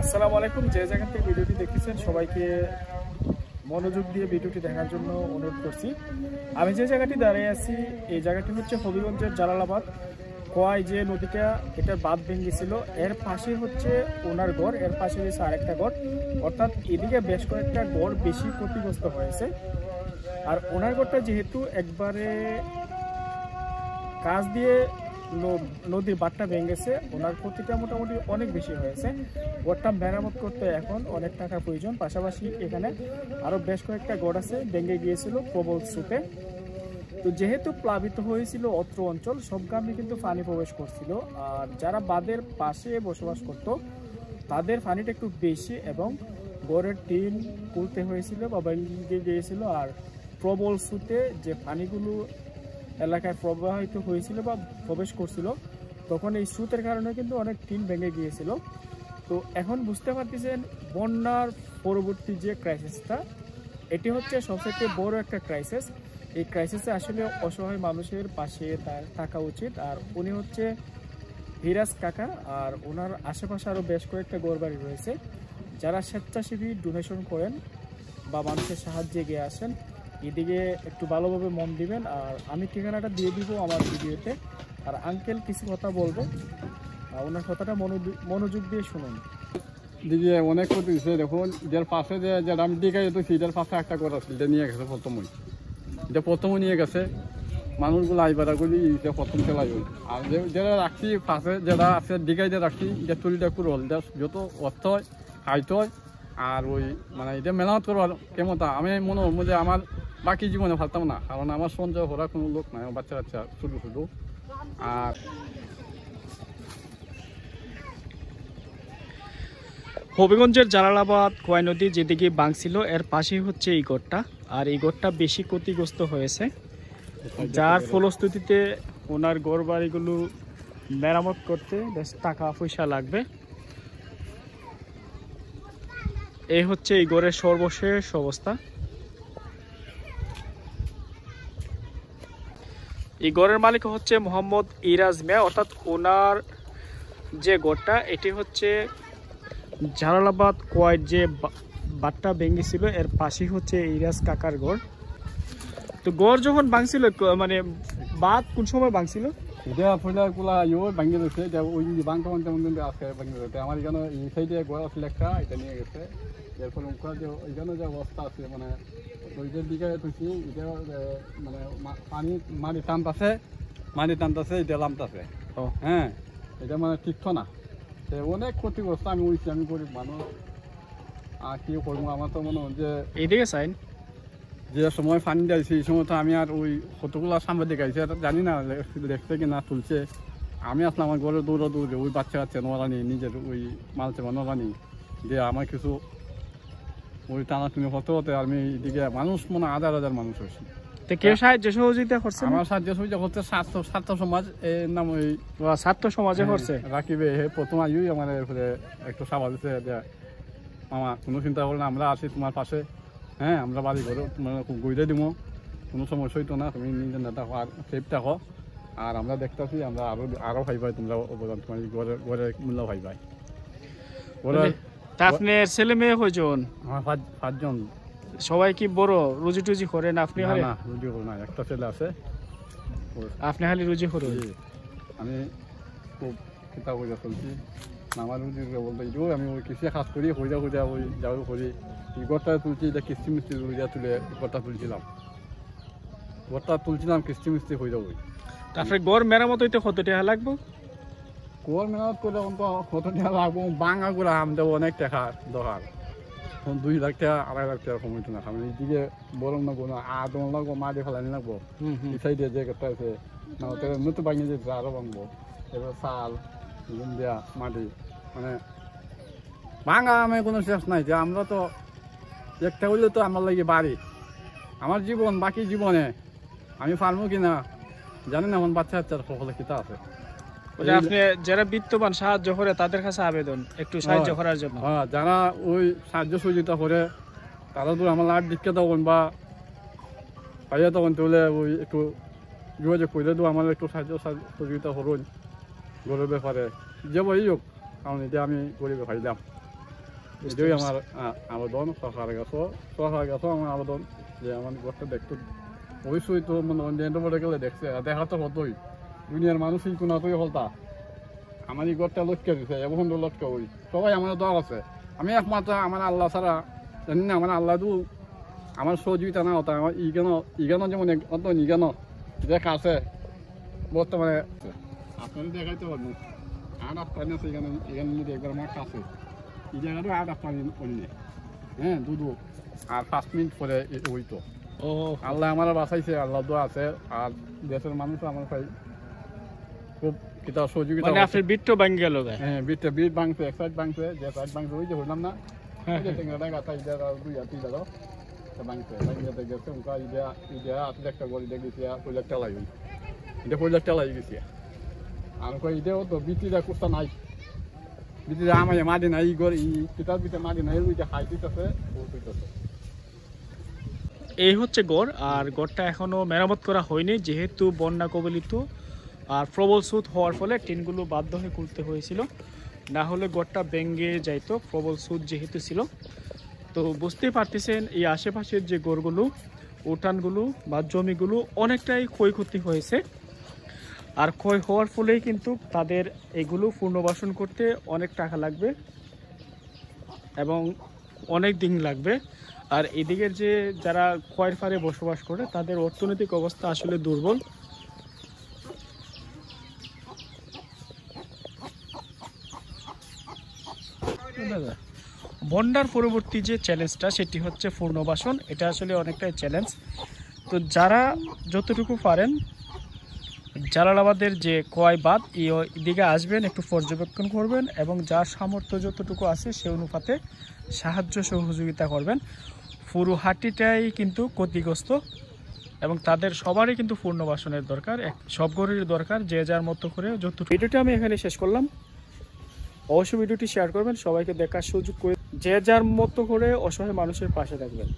আসসালামু আলাইকুম। যে যেখান থেকে ভিডিওটি দেখতেছেন সবাইকে মনোযোগ দিয়ে ভিডিওটি দেখার জন্য অনুরোধ করছি। আমি যে জায়গাটি দাঁড়িয়ে আছি এই জায়গাটি হচ্ছে হবিগঞ্জের জালালাবাদ কোয়াই যে নদীটা এটার বাঁধ ভেঙেছিল এর পাশে হচ্ছে ওনার গড়, এর পাশে রয়েছে আরেকটা গড়, অর্থাৎ এদিকে বেশ কয়েকটা গড় বেশি ক্ষতিগ্রস্ত হয়েছে। আর ওনার গড়টা যেহেতু একবারে কাজ দিয়ে নদীর বাঁধটা ভেঙেছে, ওনার ক্ষতিটা মোটামুটি অনেক বেশি হয়েছে। গড়টা মেরামত করতে এখন অনেক টাকার প্রয়োজন। পাশাপাশি এখানে আরও বেশ কয়েকটা গড় আছে ভেঙে গিয়েছিল প্রবল স্রোতে। তো যেহেতু প্লাবিত হয়েছিল অত্র অঞ্চল, সব গ্রামে কিন্তু পানি প্রবেশ করছিল। আর যারা বাঁধের পাশে বসবাস করত তাদের পানিটা একটু বেশি এবং গড়ের টিন খুলতে হয়েছিল বা ভেঙে গিয়েছিল। আর প্রবল স্রোতে যে পানিগুলো এলাকায় প্রবাহিত হয়েছিল বা প্রবেশ করছিল তখন এই স্রোতের কারণে কিন্তু অনেক টিন ভেঙে গিয়েছিল। তো এখন বুঝতে পারতেছেন বন্যার পরবর্তী যে ক্রাইসিসটা, এটি হচ্ছে সবথেকে বড় একটা ক্রাইসিস। এই ক্রাইসিসে আসলে অসহায় মানুষের পাশে তার থাকা উচিত। আর উনি হচ্ছে হিরাজ কাকা, আর ওনার আশেপাশে আরও বেশ কয়েকটা ঘরবাড়ি রয়েছে। যারা স্বেচ্ছাসেবী ডোনেশন করেন বা মানুষের সাহায্যে এগিয়ে আসেন, এদিকে একটু ভালোভাবে মন দিবেন। আর আমি ঠিকানাটা দিয়ে দিব আমার ভিডিওতে। আর আঙ্কেল কিছু কথা বলবো, ওনার কথাটা মনোযোগ দিয়ে শুনুন। দিকে অনেক ক্ষতি হয়েছে। দেখুন যার পাশে যে আমি দিকে যেত সেটার পাশে একটা কথা ছিল, এটা নিয়ে গেছে প্রথমই, এটা প্রথমে নিয়ে গেছে মানুষগুলো আইবারাগুলি এটা প্রথম চলাই। আর যারা রাখছি পাশে যারা আছে দিকে যে রাখছি এটা তুলিটা একটু রোল যত অর্থ হয় হাইট হয়। আর ওই মানে এটা মেলামত করবার কেমতা আমি মনে হবো যে আমার বাকি জীবনে ফালতাম না, কারণ আমার সঞ্চয় করার কোনো লোক নাই, আমার বাচ্চা বাচ্চা শুধু শুধু। আর হবিগঞ্জের জালালাবাদ কোয়াই নদী যেদিকে ভাঙছিল এর পাশেই হচ্ছে এই গড়টা। আর এই গড়টা বেশি ক্ষতিগ্রস্ত হয়েছে, যার ফলশ্রুতিতে ওনার ঘর বাড়িগুলো মেরামত করতে বেশ টাকা পয়সা লাগবে। এই হচ্ছে এই গড়ের সর্বশেষ অবস্থা। এই গড়ের মালিক হচ্ছে মোহাম্মদ ইরাজ মিয়া, অর্থাৎ ওনার যে গড়টা এটি হচ্ছে জালালাবাদ কোয়াইট যে বাঁধটা ভেঙেছিল এর পাশেই হচ্ছে ইরাজ কাকার গড়। তো গড় যখন ভাঙছিল মানে বাঁধ কোন সময় ভাঙছিল? এটা ফইলাগুলা ভাঙিয়ে দিচ্ছে, ওই বাংটা বানতে আজকে ভাঙিয়ে দিচ্ছে। আমার এখানে এই সাইডে গড় আসলে একটা এটা নিয়ে গেছে। এর ফলে যে ওইখানে যে অবস্থা আছে মানে ওইটার দিকে তুলছি, এটা মানে মাটি টানতেছে এটা লামতাছে। হ্যাঁ, এটা মানে তীর্থ না, অনেক ক্ষতিগ্রস্ত আমি হয়েছি। আমি গরিব মানুষ, আর কি করবো। আমার তো মনে হয় যে এইদিকে সাইন যে সময় পানি দিয়েছি এই সময় তো আমি আর ওই কতগুলো সাংবাদিক আইছি জানি না দেখছে কি না তুলছে। আমি আসলাম আমার ঘরে দৌড়ে ওই বাচ্চা নরানি নিজের ওই মালছে বা নরানি দিয়ে আমার কিছু ওই টানাটুনি হতে হতে আমি এদিকে মানুষ মনে হাজার মানুষ হয়েছি। কেউ সাহায্য সহযোগিতা করছে? আমার সাহায্য সহযোগিতা করছে ছাত্র সমাজ এর নাম ওই ছাত্র সমাজে করছে। রাখিবে হে প্রথম আইই আমার একটু সাবাস দিচ্ছে যে মামা কোনো চিন্তা করো না, আমরা আছি তোমার পাশে। হ্যাঁ, আমরা বাড়ি ঘরে তোমার গইরে দিব, কোনো সমস্যা হইতো না, তুমি নিজের নেতা আর সেফ থাকো। আর আমরা দেখতেছি আমরা আরো ভাই তোমরা অবদান তোমার ঘরে মূল্য ভাই আপনার ছেলে মেয়ে কয়জন? আমার 5জন। সবাই কি বড়? রুজি টুজি করেন আপনি? না, রুজি করো না, একটা ছেলে আছে। আপনি খালি রুজি করেন? আমি খুব কিতাব হইয়া চলছি, আমার রুজি বলতে আমি ওই কৃষি কাজ করি হইয়া ওই যাও করি। গড়টা তুলছি, এটা কিস্তি মিস্ত্রি রুইয়া তুলে গড়টা তুলছিলাম কিস্তি মিস্ত্রি হয়ে যাবো। তারপরে গড় মেরামত হইতে কত টাকা লাগবে? গড় মেরামত করে কত টাকা লাগবো? বাঙা করে আম দেবো, অনেক টাকা দরকার। 2 লাখ টাকা 2.5 লাখ টাকা কমিত না। আমি এদিকে বরং লাগবো না, আদম লাগবো, মাটি ফেলানি লাগবো। এই সাইডে যে একটা আছে না, নতুন ভাঙিয়ে যেতে আরো ভাঙবো। এবার চাল দেয়া মাটি মানে ভাঙা আমি কোনো শেষ নাই। যে আমরা তো একটা হইলে তো আমার লাগে বাড়ি, আমার জীবন, বাকি জীবনে আমি পারবো কিনা জানি না। আমার বাচ্চা সকলে কিতা আছে। আপনি যারা বিত্তবান সাহায্য করে তাদের কাছে আবেদন একটু সাহায্য করার জন্য। হ্যাঁ, যারা ওই সাহায্য সহযোগিতা করে তারা তো আমার লাভ দিকে তখন বা পাইয়া তখন তাহলে ওই একটু যোগাযোগ করে দেবো, আমার একটু সাহায্য সহযোগিতা করুন গরিব ব্যাপারে যে বই হোক, কারণ এটা আমি গরিবে পাইলাম। এটাই আমার আবেদন সরকারের কাছেও আমার আবেদন যে আমার ঘরটা দেখতে অবশ্যই তো মানে অন্যান্য বলে গেলে দেখছে দেখা তো হতোই দুনিয়ার মানুষই কোনো হতোই হলতা আমার এই ঘরটা লক্ষ্য দিছে এবং লক্ষ্য হই সবাই আমার দোয়া আছে আমি একমাত্র আমার আল্লাহ ছাড়া জানি না আমার আল্লাহ আমার সহযোগিতা না হতো আমার ইগানো যেমন অত ইগানো দেখা আছে বর্তমানে আপনাদের দেখাইতে পারবো আট আফটানি আছে এখানে যদি একবার আমার কাছে এই জায়গাটা আট আফটানি অন্য হ্যাঁ দুধু আর 5 মিনিট পরে ওই তো ও আল্লাহ আমার বাঁচাইছে আল্লাহ দোয়া আছে আর দেশের মানুষ আমার ভাই খুব কিতা সহযোগিতা মানে আপনার বিটটো ভাঙ গেল হ্যাঁ বিট ভাঙছে এক সাইড ভাঙছে যে সাইড ভাঙছে ওই যে হইলাম না টেঙ্গাটা গাথা ইদা দুই হাতি দাও ভাঙছে ভাঙতে গেছে উনকা ইদা আটলে একটা গলি দেখেছি ওই একটা লাগি এটা ওই একটা লাগি গেছি আর কই ইদেও তো বিটিরা কুস্তা নাই বিটিরা আমায় মাদি নাই গর ই কিতাব বিতে মাদি নাই ওই যে হাই দিতেছে ও কইতেছে এই হচ্ছে গড় আর গড়টা এখনো মেরামত করা হয়নি যেহেতু বন্যা কবলিত আর প্রবল স্রোত হওয়ার ফলে টিনগুলো বাধ্য হয়ে খুলতে হয়েছিল না হলে গড়টা ভেঙে যাইতো প্রবল স্রোত যেহেতু ছিল তো বুঝতেই পারতেছেন এই আশেপাশের যে গড়গুলো উঠানগুলো বা জমিগুলো অনেকটাই ক্ষয়ক্ষতি হয়েছে আর ক্ষয় হওয়ার ফলেই কিন্তু তাদের এগুলো পুনর্বাসন করতে অনেক টাকা লাগবে এবং অনেক দিন লাগবে আর এদিকের যে যারা খয়ের ফারে বসবাস করে তাদের অর্থনৈতিক অবস্থা আসলে দুর্বল বন্যার পরবর্তী যে চ্যালেঞ্জটা সেটি হচ্ছে পুনর্বাসন এটা আসলে অনেকটাই চ্যালেঞ্জ তো যারা যতটুকু পারেন জালালাবাদের যে কোয়াই বাঁধ এদিকে আসবেন একটু পর্যবেক্ষণ করবেন এবং যার সামর্থ্য যতটুকু আছে সে অনুপাতে সাহায্য সহযোগিতা করবেন পুরো হাটিটাই কিন্তু ক্ষতিগ্রস্ত এবং তাদের সবারই কিন্তু পুনর্বাসনের দরকার সব ঘরের দরকার যে যার মতো করে যতটুকু ভিডিওটি আমি এখানে শেষ করলাম অবশ্যই ভিডিওটি শেয়ার করবেন সবাইকে দেখার সুযোগ করে যে যার মতো করে অসহায় মানুষের পাশে থাকবেন